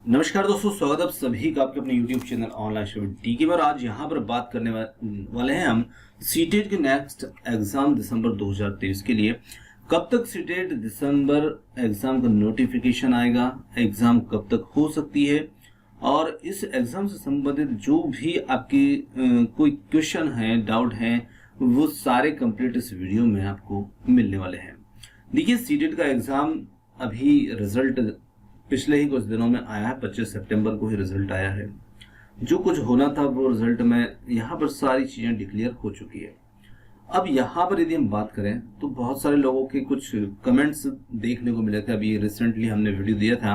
नमस्कार दोस्तों, स्वागत है आप सभी का आपके अपने YouTube चैनल ऑनलाइन स्टडी टीके पर। आज यहाँ पर बात करने वाले हैं हम सीटेट के नेक्स्ट एग्जाम दिसंबर 2023 के लिए। कब तक सीटेट दिसंबर एग्जाम का नोटिफिकेशन आएगा, एग्जाम कब तक हो सकती है और इस एग्जाम से संबंधित जो भी आपकी कोई क्वेश्चन है, डाउट है, वो सारे कंप्लीट इस वीडियो में आपको मिलने वाले हैं। देखिए, सीटेट का एग्जाम अभी रिजल्ट पिछले ही कुछ दिनों में आया है। 25 सितंबर को ही रिजल्ट आया है। जो कुछ होना था वो रिजल्ट में यहाँ पर सारी चीजें डिक्लेयर हो चुकी है। अब यहाँ पर यदि हम बात करें तो बहुत सारे लोगों के कुछ कमेंट्स देखने को मिले थे। अभी रिसेंटली हमने वीडियो दिया था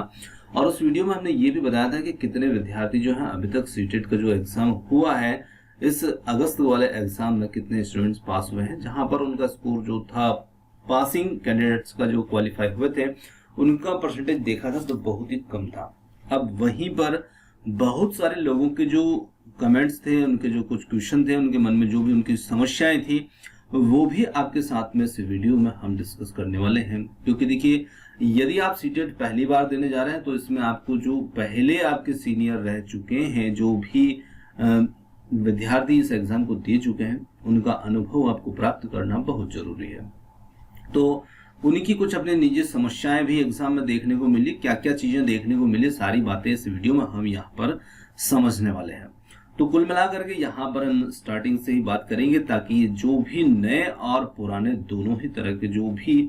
और उस वीडियो में हमने ये भी बताया था कि कितने विद्यार्थी जो है अभी तक सीटेट का जो एग्जाम हुआ है, इस अगस्त वाले एग्जाम में कितने स्टूडेंट्स पास हुए हैं, जहां पर उनका स्कोर जो था, पासिंग कैंडिडेट्स का जो क्वालिफाई हुए थे, उनका परसेंटेज देखा था तो बहुत ही कम था। अब वहीं पर बहुत सारे लोगों के जो कमेंट्स थे, उनके जो कुछ क्वेश्चन थे, उनके मन में जो भी उनकी समस्याएं थी, वो भी आपके साथ में इस वीडियो में हम डिस्कस करने वाले हैं। क्योंकि देखिए, यदि आप सीटेट पहली बार देने जा रहे हैं तो इसमें आपको जो पहले आपके सीनियर रह चुके हैं, जो भी विद्यार्थी इस एग्जाम को दे चुके हैं, उनका अनुभव आपको प्राप्त करना बहुत जरूरी है। तो उनकी कुछ अपनी निजी समस्याएं भी एग्जाम में देखने को मिली, क्या क्या चीजें देखने को मिली, सारी बातें इस वीडियो में हम यहाँ पर समझने वाले हैं। तो कुल मिलाकर के यहाँ पर हम स्टार्टिंग से ही बात करेंगे, ताकि जो भी नए और पुराने दोनों ही तरह के जो भी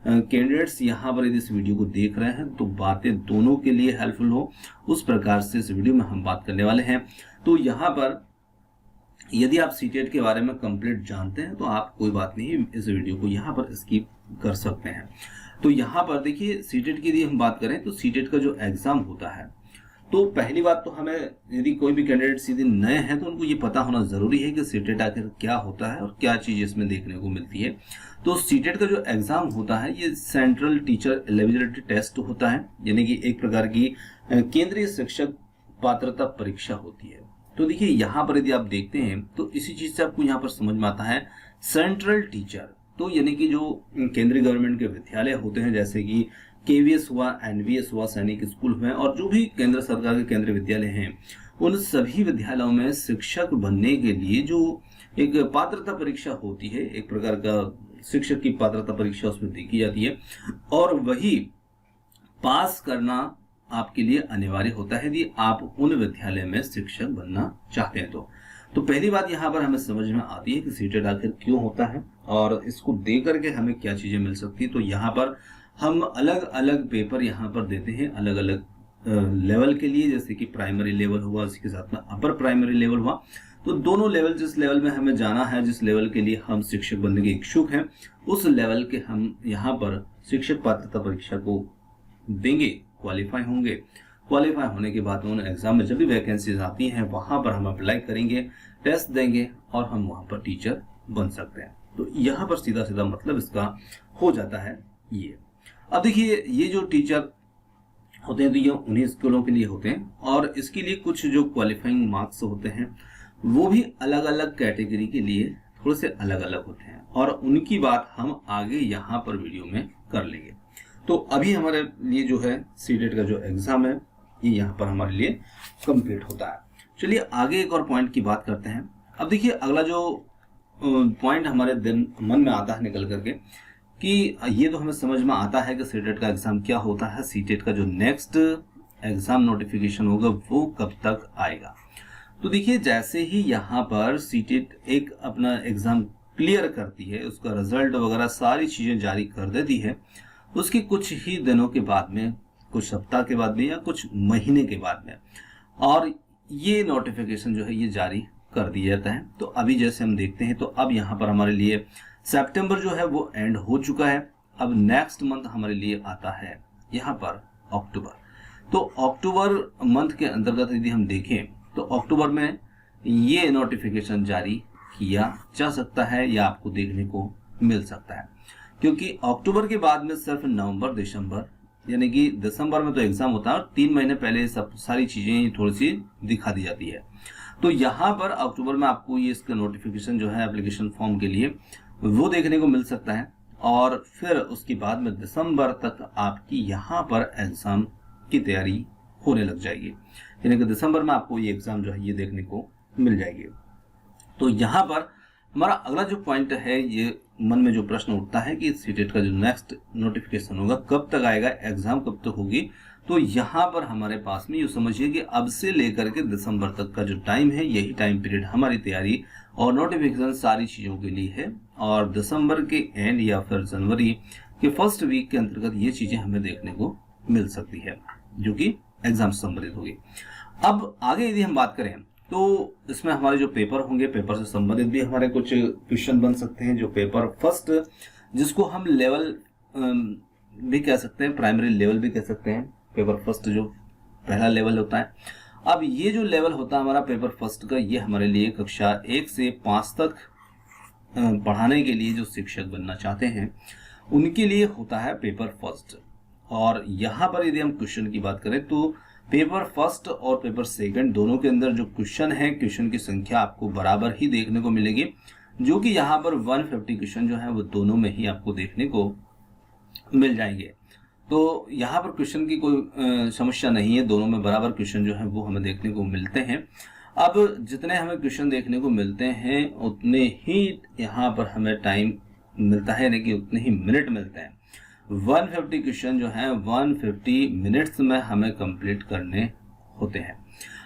कैंडिडेट्स यहाँ पर यदि इस वीडियो को देख रहे हैं तो बातें दोनों के लिए हेल्पफुल हो, उस प्रकार से इस वीडियो में हम बात करने वाले हैं। तो यहाँ पर यदि आप सीटेट के बारे में कंप्लीट जानते हैं तो आप कोई बात नहीं, इस वीडियो को यहाँ पर स्किप कर सकते हैं। तो यहाँ पर देखिए, सीटेट की यदि हम बात करें तो सीटेट का जो एग्जाम होता है, तो पहली बात तो हमें, यदि कोई भी कैंडिडेट सीधे नए हैं तो उनको ये पता होना जरूरी है कि सीटेट आखिर क्या होता है और क्या चीज इसमें देखने को मिलती है। तो सीटेट का जो एग्जाम होता है, ये सेंट्रल टीचर एलिजिबिलिटी टेस्ट होता है, यानी कि एक प्रकार की केंद्रीय शिक्षक पात्रता परीक्षा होती है। तो देखिए, यहाँ पर यदि आप देखते हैं तो इसी चीज से आपको यहाँ पर समझ में आता है सेंट्रल टीचर, तो यानी कि जो केंद्रीय गवर्नमेंट के विद्यालय होते हैं, जैसे कि केवीएस हुआ, एनवीएस हुआ, सैनिक स्कूल हुए, और जो भी केंद्र सरकार के केंद्रीय विद्यालय हैं, उन सभी विद्यालयों में शिक्षक बनने के लिए जो एक पात्रता परीक्षा होती है, एक प्रकार का शिक्षक की पात्रता परीक्षा उसमें देखी जाती है, और वही पास करना आपके लिए अनिवार्य होता है यदि आप उन विद्यालय में शिक्षक बनना चाहते हैं। तो पहली बात यहाँ पर हमें समझ में आती है कि सीटेट आखिर क्यों होता है और इसको दे करके हमें क्या चीजें मिल सकती है। तो यहाँ पर हम अलग अलग पेपर यहाँ पर देते हैं अलग अलग लेवल के लिए, जैसे कि प्राइमरी लेवल हुआ, उसके साथ में अपर प्राइमरी लेवल हुआ। तो दोनों लेवल, जिस लेवल में हमें जाना है, जिस लेवल के लिए हम शिक्षक बनने के इच्छुक हैं, उस लेवल के हम यहाँ पर शिक्षक पात्रता परीक्षा को देंगे, क्वालिफाई होंगे। क्वालिफाई होने के बाद उन एग्जाम में जब भी वैकेंसीज आती हैं, वहां पर हम अप्लाई करेंगे, टेस्ट देंगे और हम वहां पर टीचर बन सकते हैं। तो यहाँ पर सीधा सीधा मतलब इसका हो जाता है ये। अब देखिए, ये जो टीचर होते हैं तो ये उन्हीं स्कूलों के लिए होते हैं, और इसके लिए कुछ जो क्वालिफाइंग मार्क्स होते हैं वो भी अलग अलग कैटेगरी के लिए थोड़े से अलग अलग होते हैं, और उनकी बात हम आगे यहाँ पर वीडियो में कर लेंगे। तो अभी हमारे लिए जो है सीटेट का जो एग्जाम है, ये यहाँ पर हमारे लिए कंप्लीट होता है। चलिए आगे एक और पॉइंट की बात करते हैं। अब देखिए, अगला जो पॉइंट हमारे मन में आता है निकल करके, कि ये तो हमें समझ में आता है कि सीटेट का एग्जाम क्या होता है, सीटेट का जो नेक्स्ट एग्जाम नोटिफिकेशन होगा वो कब तक आएगा। तो देखिए, जैसे ही यहाँ पर सीटेट एक अपना एग्जाम क्लियर करती है, उसका रिजल्ट वगैरह सारी चीजें जारी कर देती है, उसके कुछ ही दिनों के बाद में, कुछ सप्ताह के बाद में या कुछ महीने के बाद में, और ये नोटिफिकेशन जो है ये जारी कर दिया जाता है। तो अभी जैसे हम देखते हैं, तो अब यहाँ पर हमारे लिए सितंबर जो है वो एंड हो चुका है। अब नेक्स्ट मंथ हमारे लिए आता है यहाँ पर अक्टूबर। तो अक्टूबर मंथ के अंतर्गत यदि हम देखें तो अक्टूबर में ये नोटिफिकेशन जारी किया जा सकता है या आपको देखने को मिल सकता है, क्योंकि अक्टूबर के बाद में सिर्फ नवंबर, दिसंबर, यानी कि दिसंबर में तो एग्जाम होता है और 3 महीने पहले सब सारी चीजें थोड़ी सी दिखा दी जाती है। तो यहाँ पर अक्टूबर में आपको ये इसका नोटिफिकेशन जो है एप्लीकेशन फॉर्म के लिए वो देखने को मिल सकता है, और फिर उसके बाद में दिसंबर तक आपकी यहाँ पर एग्जाम की तैयारी होने लग जाएगी, यानी कि दिसंबर में आपको ये एग्जाम जो है ये देखने को मिल जाएगी। तो यहाँ पर हमारा अगला जो पॉइंट है, ये मन में जो प्रश्न उठता है कि सीटेट का जो नेक्स्ट नोटिफिकेशन होगा कब तक आएगा, एग्जाम कब तक होगी। तो यहाँ पर हमारे पास में ये समझिए कि अब से लेकर के दिसंबर तक का जो टाइम है, यही टाइम पीरियड हमारी तैयारी और नोटिफिकेशन सारी चीज़ों के लिए है। और दिसंबर के एंड या फिर जनवरी के फर्स्ट वीक के अंतर्गत ये चीज़ें हमें देखने को मिल सकती है, जो कि एग्जाम से संबंधित होगी। अब आगे यदि हम बात करें तो इसमें हमारे जो पेपर होंगे, पेपर से संबंधित भी हमारे कुछ क्वेश्चन बन सकते हैं। जो पेपर फर्स्ट, जिसको हम लेवल भी कह सकते हैं, प्राइमरी लेवल भी कह सकते हैं, पेपर फर्स्ट जो पहला लेवल होता है। अब ये जो लेवल होता है हमारा पेपर फर्स्ट का, ये हमारे लिए कक्षा 1 से 5 तक पढ़ाने के लिए जो शिक्षक बनना चाहते हैं उनके लिए होता है पेपर फर्स्ट। और यहाँ पर यदि हम क्वेश्चन की बात करें तो पेपर फर्स्ट और पेपर सेकंड दोनों के अंदर जो क्वेश्चन है, क्वेश्चन की संख्या आपको बराबर ही देखने को मिलेगी, जो कि यहाँ पर 150 क्वेश्चन जो है वो दोनों में ही आपको देखने को मिल जाएंगे। तो यहाँ पर क्वेश्चन की कोई समस्या नहीं है, दोनों में बराबर क्वेश्चन जो है वो हमें देखने को मिलते हैं। अब जितने हमें क्वेश्चन देखने को मिलते हैं उतने ही यहाँ पर हमें टाइम मिलता है, यानी कि उतने ही मिनट मिलते हैं। 150 क्वेश्चन जो है 150 मिनट्स में हमें कंप्लीट करने होते हैं।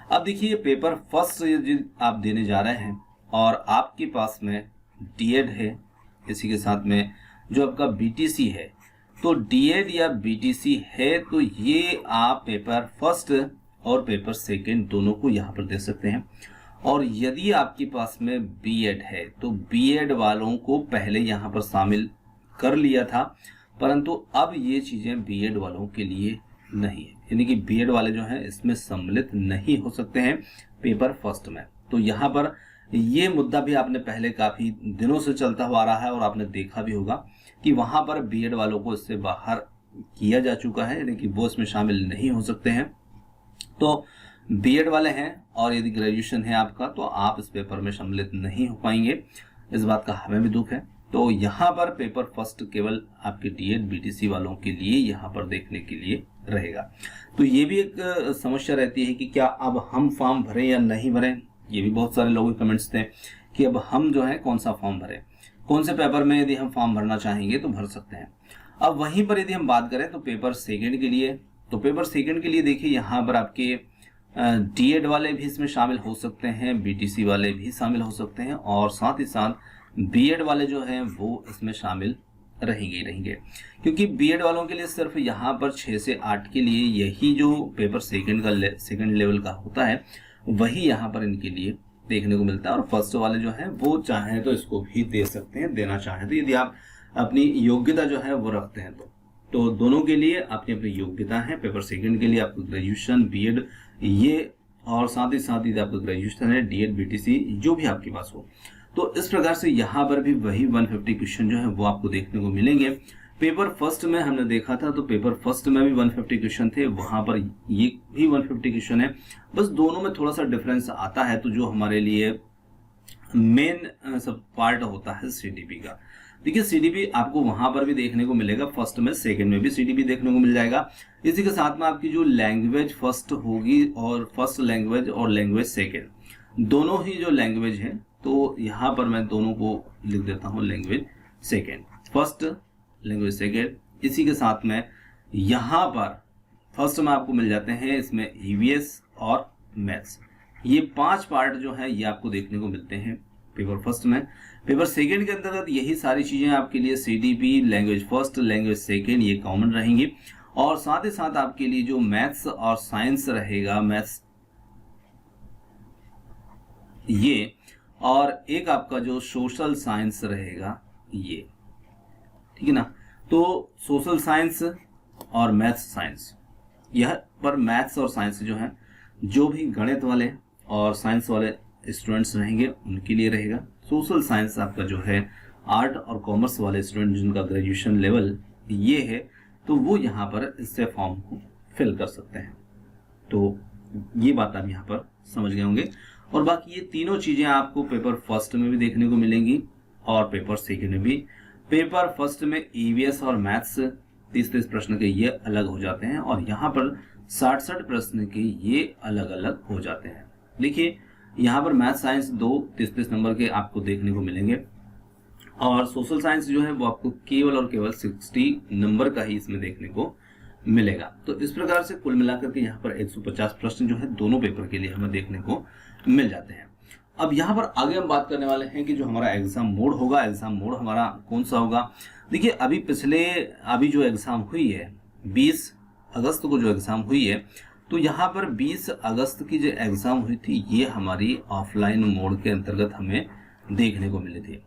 अब देखिए पेपर फर्स्ट यदि आप देने जा रहे हैं और आपके पास में डीएड है, इसी के साथ में जो आपका बीटीसी है, तो डीएड या बीटीसी है तो ये आप पेपर फर्स्ट और पेपर सेकंड दोनों को यहाँ पर दे सकते हैं। और यदि आपके पास में बीएड है तो बीएड वालों को पहले यहाँ पर शामिल कर लिया था, परंतु अब ये चीज़ें बीएड वालों के लिए नहीं है, यानी कि बीएड वाले जो हैं इसमें सम्मिलित नहीं हो सकते हैं पेपर फर्स्ट में। तो यहाँ पर ये मुद्दा भी आपने पहले काफ़ी दिनों से चलता हुआ आ रहा है और आपने देखा भी होगा कि वहाँ पर बीएड वालों को इससे बाहर किया जा चुका है, यानी कि वो इसमें शामिल नहीं हो सकते हैं। तो बीएड वाले हैं और यदि ग्रेजुएशन है आपका तो आप इस पेपर में सम्मिलित नहीं हो पाएंगे, इस बात का हमें भी दुख है। तो यहाँ पर पेपर फर्स्ट केवल आपके डीएड बीटीसी वालों के लिए यहाँ पर देखने के लिए रहेगा। तो ये भी एक समस्या रहती है कि क्या अब हम फॉर्म भरें या नहीं भरें। ये भी बहुत सारे लोगों के कमेंट्स थे कि अब हम जो है कौन सा फॉर्म भरें, कौन से पेपर में यदि हम फॉर्म भरना चाहेंगे तो भर सकते हैं। अब वहीं पर यदि हम बात करें तो पेपर सेकेंड के लिए, तो पेपर सेकेंड के लिए देखिए यहाँ पर आपके डीएड वाले भी इसमें शामिल हो सकते हैं, बीटीसी वाले भी शामिल हो सकते हैं और साथ ही साथ बीएड वाले जो हैं वो इसमें शामिल रहेंगे, क्योंकि बीएड वालों के लिए सिर्फ यहाँ पर 6 से 8 के लिए यही जो पेपर सेकंड लेवल का होता है वही यहाँ पर इनके लिए देखने को मिलता है। और फर्स्ट वाले जो हैं वो चाहें तो इसको भी दे सकते हैं, देना चाहें तो, यदि आप अपनी योग्यता जो है वो रखते हैं तो दोनों के लिए अपनी अपनी योग्यता है। पेपर सेकंड के लिए आपको ग्रेजुएशन, बीएड ये, और साथ ही साथ यदि आपका ग्रेजुएशन है, डीएड, बीटीसी जो भी आपके पास हो। तो इस प्रकार से यहाँ पर भी वही 150 क्वेश्चन जो है वो आपको देखने को मिलेंगे। पेपर फर्स्ट में हमने देखा था तो पेपर फर्स्ट में भी 150 क्वेश्चन थे, वहां पर ये भी 150 क्वेश्चन है, बस दोनों में थोड़ा सा डिफरेंस आता है। तो जो हमारे लिए मेन सब पार्ट होता है सीडीपी का, देखिए सीडीपी आपको वहां पर भी देखने को मिलेगा, फर्स्ट में सेकंड में भी सीडीपी देखने को मिल जाएगा। इसी के साथ में आपकी जो लैंग्वेज फर्स्ट होगी और फर्स्ट लैंग्वेज और लैंग्वेज सेकेंड दोनों ही जो लैंग्वेज है, तो यहाँ पर मैं दोनों को लिख देता हूँ, language second, first language second. इसी के साथ में यहाँ पर फर्स्ट में आपको मिल जाते हैं इसमें ईवीएस और मैथ्स, ये 5 पार्ट जो है ये आपको देखने को मिलते हैं पेपर फर्स्ट में। पेपर सेकेंड के अंतर्गत यही सारी चीजें आपके लिए CDP, language first, language second ये कॉमन रहेंगी। और साथ ही साथ आपके लिए जो मैथ्स और साइंस रहेगा, मैथ्स ये, और एक आपका जो सोशल साइंस रहेगा ये, ठीक है ना। तो सोशल साइंस और मैथ्स साइंस, यह पर मैथ्स और साइंस जो है, जो भी गणित वाले और साइंस वाले स्टूडेंट्स रहेंगे उनके लिए रहेगा। सोशल साइंस आपका जो है आर्ट और कॉमर्स वाले स्टूडेंट जिनका ग्रेजुएशन लेवल ये है, तो वो यहाँ पर इससे फॉर्म को फिल कर सकते हैं। तो ये बात आप यहाँ पर समझ गए होंगे। और बाकी ये तीनों चीजें आपको पेपर फर्स्ट में भी देखने को मिलेंगी और पेपर सेकेंड में भी। पेपर फर्स्ट में ईवीएस और मैथ्स 30 प्रश्न के ये अलग हो जाते हैं, और यहाँ पर 60 प्रश्न के ये अलग अलग हो जाते हैं। देखिए यहाँ पर मैथ साइंस 2 30 नंबर के आपको देखने को मिलेंगे और सोशल साइंस जो है वो आपको केवल और केवल 60 नंबर का ही इसमें देखने को मिलेगा। तो इस प्रकार से कुल मिलाकर के यहाँ पर 150 प्रश्न जो है दोनों पेपर के लिए हमें देखने को मिल जाते हैं। अब यहाँ पर आगे हम बात करने वाले हैं कि जो हमारा एग्जाम मोड होगा, एग्जाम मोड हमारा कौन सा होगा। देखिए अभी जो एग्जाम हुई है 20 अगस्त को जो एग्जाम हुई है, तो यहाँ पर 20 अगस्त की जो एग्जाम हुई थी ये हमारी ऑफलाइन मोड के अंतर्गत हमें देखने को मिली थी।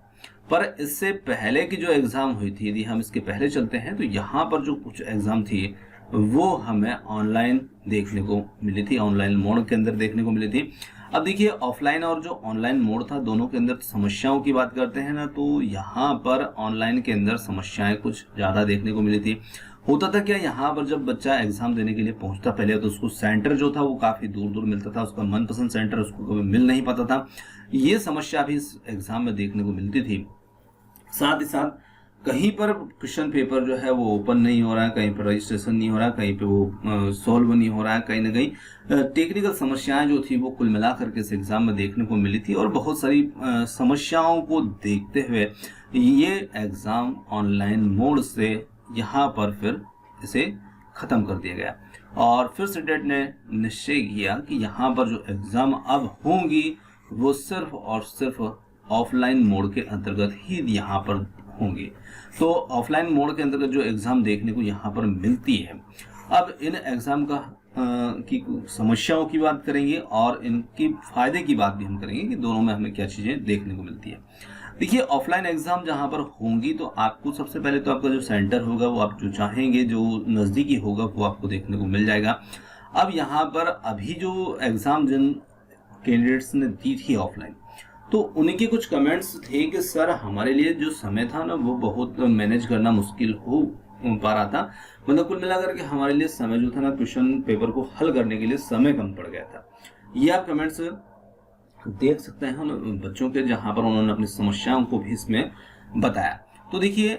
पर इससे पहले की जो एग्जाम हुई थी, यदि हम इसके पहले चलते हैं तो यहाँ पर जो कुछ एग्जाम थी वो हमें ऑनलाइन देखने को मिली थी, ऑनलाइन मोड के अंदर देखने को मिली थी। अब देखिए ऑफलाइन और जो ऑनलाइन मोड था दोनों के अंदर समस्याओं की बात करते हैं ना, तो यहाँ पर ऑनलाइन के अंदर समस्याएं कुछ ज्यादा देखने को मिली थी। होता था क्या, यहाँ पर जब बच्चा एग्जाम देने के लिए पहुंचता पहले तो उसको सेंटर जो था वो काफी दूर दूर मिलता था, उसका मनपसंद सेंटर उसको कभी मिल नहीं पाता था। ये समस्या भी इस एग्जाम में देखने को मिलती थी। साथ ही साथ कहीं पर क्वेश्चन पेपर जो है वो ओपन नहीं हो रहा है, कहीं पर रजिस्ट्रेशन नहीं हो रहा है, कहीं पे वो सॉल्व नहीं हो रहा है, कहीं ना कहीं टेक्निकल समस्याएं जो थी वो कुल मिलाकर के इस एग्जाम में देखने को मिली थी। और बहुत सारी समस्याओं को देखते हुए ये एग्जाम ऑनलाइन मोड से यहाँ पर फिर इसे खत्म कर दिया गया और फिर सीटेट ने निश्चय किया कि यहाँ पर जो एग्जाम अब होंगी वो सिर्फ और सिर्फ ऑफलाइन मोड के अंतर्गत ही यहाँ पर होंगे। तो ऑफलाइन मोड के अंतर्गत जो एग्जाम देखने को यहाँ पर मिलती है। अब इन एग्जाम की समस्याओं की बात करेंगे और इनकी फायदे की बात भी हम करेंगे कि दोनों में हमें क्या चीजें देखने को मिलती है। देखिए ऑफलाइन एग्जाम जहाँ पर होंगी तो आपको सबसे पहले तो आपका जो सेंटर होगा वो आप जो चाहेंगे जो नजदीकी होगा वो आपको देखने को मिल जाएगा। अब यहाँ पर अभी जो एग्जाम जिन कैंडिडेट्स ने दी थी ऑफलाइन, तो उनके कुछ कमेंट्स थे कि सर हमारे लिए जो समय था ना वो बहुत मैनेज करना मुश्किल हो पा रहा था, मतलब कुल मिलाकर के हमारे लिए समय जो था ना क्वेश्चन पेपर को हल करने के लिए समय कम पड़ गया था। ये आप कमेंट्स देख सकते हैं उन बच्चों के जहां पर उन्होंने अपनी समस्याओं को भी इसमें बताया। तो देखिए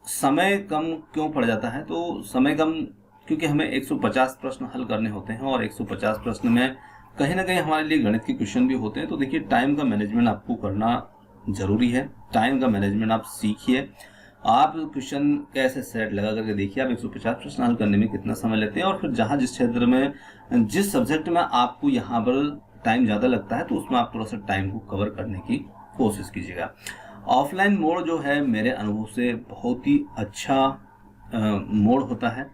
समय कम क्यों पड़ जाता है, तो समय कम क्योंकि हमें 150 प्रश्न हल करने होते हैं और 150 प्रश्न में कहीं ना कहीं हमारे लिए गणित के क्वेश्चन भी होते हैं। तो देखिए टाइम का मैनेजमेंट आपको करना जरूरी है, टाइम का मैनेजमेंट आप सीखिए। आप क्वेश्चन कैसे सेट लगा करके देखिए आप 150 प्रश्न हल करने में कितना समय लेते हैं और फिर जहां जिस क्षेत्र में जिस सब्जेक्ट में आपको यहाँ पर टाइम ज्यादा लगता है तो उसमें आप थोड़ा सा टाइम को कवर करने की कोशिश कीजिएगा। ऑफलाइन मोड जो है मेरे अनुभव से बहुत ही अच्छा मोड होता है,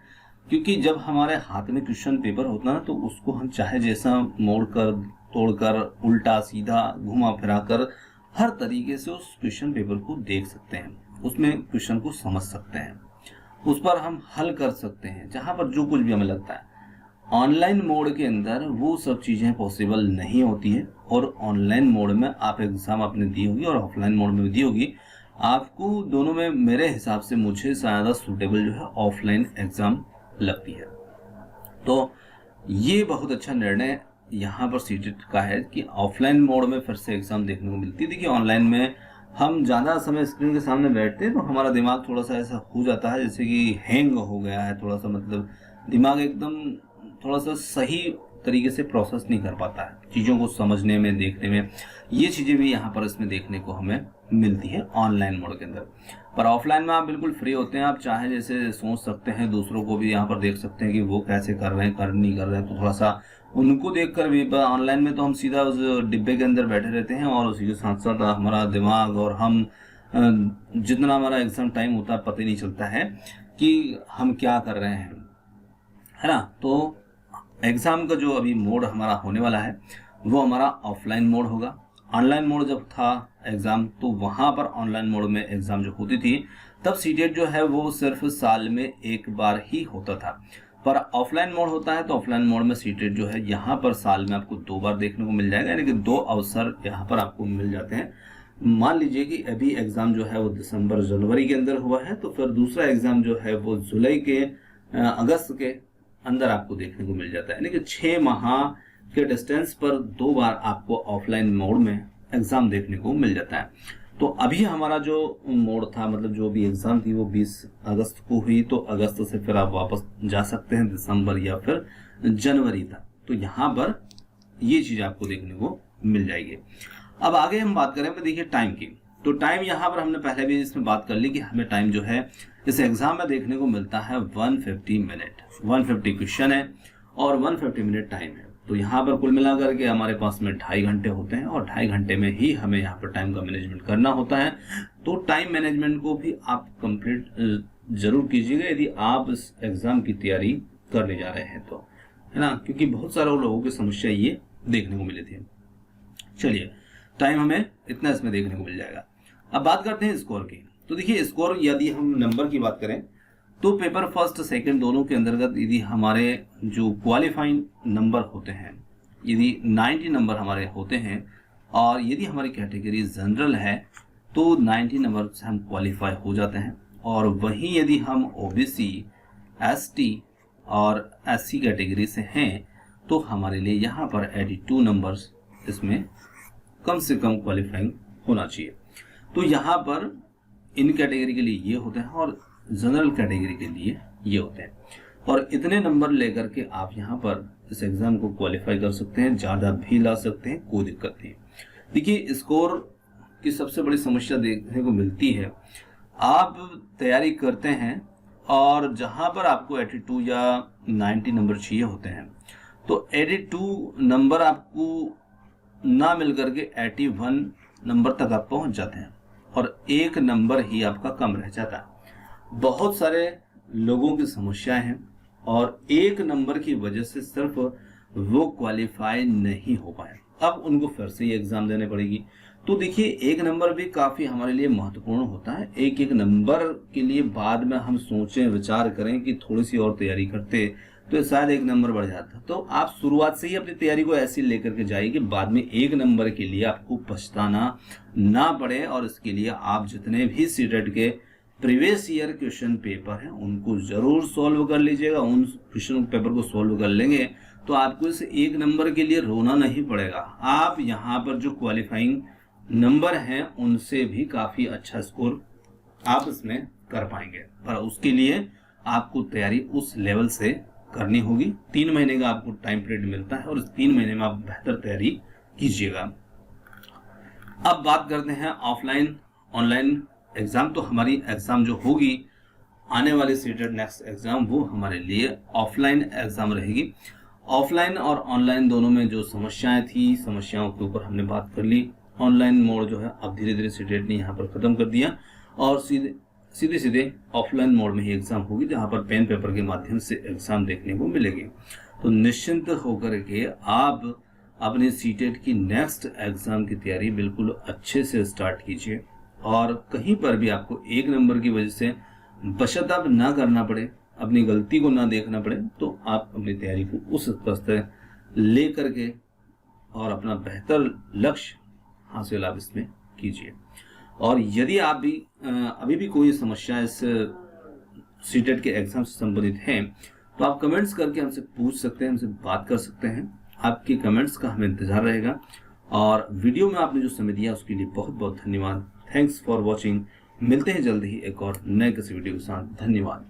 क्योंकि जब हमारे हाथ में क्वेश्चन पेपर होता है तो उसको हम चाहे जैसा मोड़ कर तोड़कर उल्टा सीधा घुमा फिरा कर हर तरीके से उस क्वेश्चन पेपर को देख सकते हैं, उसमें क्वेश्चन को समझ सकते हैं, उस पर हम हल कर सकते हैं जहां पर जो कुछ भी हमें लगता है। ऑनलाइन मोड के अंदर वो सब चीजें पॉसिबल नहीं होती है और ऑनलाइन मोड में आप एग्जाम आपने दी होगी और ऑफलाइन मोड में भी दी होगी, आपको दोनों में मेरे हिसाब से मुझे ज्यादा सूटेबल जो है ऑफलाइन एग्जाम लगती है। तो ये बहुत अच्छा निर्णय यहाँ पर सीटेट का है कि ऑफलाइन मोड में फिर से एग्जाम देखने को मिलती है। देखिए ऑनलाइन में हम ज्यादा समय स्क्रीन के सामने बैठते हैं तो हमारा दिमाग थोड़ा सा ऐसा हो जाता है जैसे कि हैंग हो गया है, थोड़ा सा मतलब दिमाग एकदम थोड़ा सा सही तरीके से प्रोसेस नहीं कर पाता है चीजों को समझने में, देखने में। ये चीजें भी यहाँ पर इसमें देखने को हमें मिलती है ऑनलाइन मोड के अंदर। पर ऑफलाइन में आप बिल्कुल फ्री होते हैं, आप चाहे जैसे सोच सकते हैं, दूसरों को भी यहाँ पर देख सकते हैं कि वो कैसे कर रहे हैं, कर नहीं कर रहे हैं, तो थोड़ा सा उनको देखकर भी। ऑनलाइन में तो हम सीधा उस डिब्बे के अंदर बैठे रहते हैं और उसी के साथ साथ हमारा दिमाग और हम जितना हमारा एग्जाम टाइम होता है पता ही नहीं चलता है कि हम क्या कर रहे हैं, है ना। तो एग्जाम का जो अभी मोड हमारा होने वाला है वो हमारा ऑफलाइन मोड होगा। ऑनलाइन मोड जब था एग्जाम तो वहां पर ऑनलाइन मोड में एग्जाम जो होती थी तब सीटेट जो है वो सिर्फ साल में एक बार ही होता था, पर ऑफलाइन मोड होता है तो ऑफलाइन मोड में सीटेट जो है यहाँ पर साल में आपको 2 बार देखने को मिल जाएगा, यानी कि 2 अवसर यहाँ पर आपको मिल जाते हैं। मान लीजिए कि अभी एग्जाम जो है वो दिसंबर जनवरी के अंदर हुआ है तो फिर दूसरा एग्जाम जो है वो जुलाई के अगस्त के अंदर आपको देखने को मिल जाता है, यानी कि 6 माह के डिस्टेंस पर 2 बार आपको ऑफलाइन मोड में एग्जाम देखने को मिल जाता है। तो तो अभी हमारा जो मोड था, मतलब जो भी एग्जाम थी वो 20 अगस्त को हुई, तो अगस्त से फिर आप वापस जा सकते हैं दिसंबर या फिर जनवरी तक। तो यहाँ पर ये चीज आपको देखने को मिल जाएगी। अब आगे हम बात करें देखिए टाइम की। तो टाइम यहाँ पर हमने पहले भी इसमें बात कर ली कि हमें टाइम जो है इस एग्जाम में देखने को मिलता है 150 मिनट। 150 क्वेश्चन है और 150 मिनट टाइम है। तो यहाँ पर कुल मिलाकर के हमारे पास में 2.5 घंटे होते हैं और 2.5 घंटे में ही हमें यहाँ पर टाइम का मैनेजमेंट करना होता है। तो टाइम मैनेजमेंट को भी आप कंप्लीट जरूर कीजिएगा यदि आप इस एग्जाम की तैयारी करने जा रहे हैं, तो है ना, क्योंकि बहुत सारे लोगों की समस्या ये देखने को मिली थी। चलिए, टाइम हमें इतना इसमें देखने को मिल जाएगा। अब बात करते हैं स्कोर की। तो देखिए स्कोर, यदि हम नंबर की बात करें तो पेपर फर्स्ट सेकंड दोनों के अंतर्गत यदि हमारे जो क्वालिफाइंग नंबर होते हैं, यदि 90 नंबर हमारे होते हैं और यदि हमारी कैटेगरी जनरल है तो 90 नंबर से हम क्वालिफाई हो जाते हैं। और वहीं यदि हम ओबीसी, एसटी और एससी कैटेगरी से हैं तो हमारे लिए यहाँ पर 82 नंबर्स इसमें कम से कम क्वालिफाइंग होना चाहिए। तो यहाँ पर इन कैटेगरी के लिए ये होते हैं और जनरल कैटेगरी के लिए ये होते हैं। और इतने नंबर लेकर के आप यहाँ पर इस एग्जाम को क्वालिफाई कर सकते हैं, ज़्यादा भी ला सकते हैं, कोई दिक्कत नहीं। देखिए स्कोर की सबसे बड़ी समस्या देखने को मिलती है, आप तैयारी करते हैं और जहाँ पर आपको 82 या 90 नंबर चाहिए होते हैं तो 82 नंबर आपको ना मिल करके 81 नंबर तक आप पहुंच जाते हैं और एक नंबर ही आपका कम रह जाता है। बहुत सारे लोगों की समस्याएं हैं और एक नंबर की वजह से सिर्फ वो क्वालिफाई नहीं हो पाए, अब उनको फिर से ये एग्जाम देने पड़ेगी। तो देखिए एक नंबर भी काफी हमारे लिए महत्वपूर्ण होता है। एक एक नंबर के लिए बाद में हम सोचें, विचार करें कि थोड़ी सी और तैयारी करते तो शायद एक नंबर बढ़ जाता। तो आप शुरुआत से ही अपनी तैयारी को ऐसी लेकर के जाइए कि बाद में एक नंबर के लिए आपको पछताना ना पड़े। और इसके लिए आप जितने भी सीटेट के प्रीवियस ईयर क्वेश्चन पेपर हैं उनको जरूर सॉल्व कर लीजिएगा। उन क्वेश्चन पेपर को सॉल्व कर लेंगे तो आपको इस एक नंबर के लिए रोना नहीं पड़ेगा। आप यहाँ पर जो क्वालिफाइंग नंबर हैं उनसे भी काफी अच्छा स्कोर आप इसमें कर पाएंगे। पर उसके लिए आपको तैयारी उस लेवल से करनी होगी। 3 महीने का आपको टाइम पीरियड मिलता है और इस 3 महीने में आप बेहतर तैयारी कीजिएगा। अब बात करते हैं ऑफलाइन ऑनलाइन एग्जाम। तो हमारी एग्जाम जो होगी आने वाली सीटेट नेक्स्ट एग्जाम वो हमारे लिए ऑफलाइन एग्जाम रहेगी। ऑफलाइन और ऑनलाइन दोनों में जो समस्याएं थी, समस्याओं के ऊपर हमने बात कर ली। ऑनलाइन मोड जो है अब धीरे धीरे सीटेट ने यहाँ पर खत्म कर दिया और सीधे सीधे ऑफलाइन मोड में ही एग्जाम होगी, जहाँ पर पेन पेपर के माध्यम से एग्जाम देखने को मिलेगी। तो निश्चिंत होकर के आप अपने सीटेट की नेक्स्ट एग्जाम की तैयारी बिल्कुल अच्छे से स्टार्ट कीजिए और कहीं पर भी आपको एक नंबर की वजह से पश्चाताप ना करना पड़े, अपनी गलती को ना देखना पड़े। तो आप अपनी तैयारी को उस स्तर से ले करके और अपना बेहतर लक्ष्य हासिल आप इसमें कीजिए। और यदि आप भी अभी भी कोई समस्या इस सीटेट के एग्जाम से संबंधित हैं तो आप कमेंट्स करके हमसे पूछ सकते हैं, हमसे बात कर सकते हैं। आपके कमेंट्स का हमें इंतजार रहेगा। और वीडियो में आपने जो समय दिया उसके लिए बहुत बहुत धन्यवाद। Thanks for watching. मिलते हैं जल्द ही एक और नए किसी वीडियो के साथ। धन्यवाद।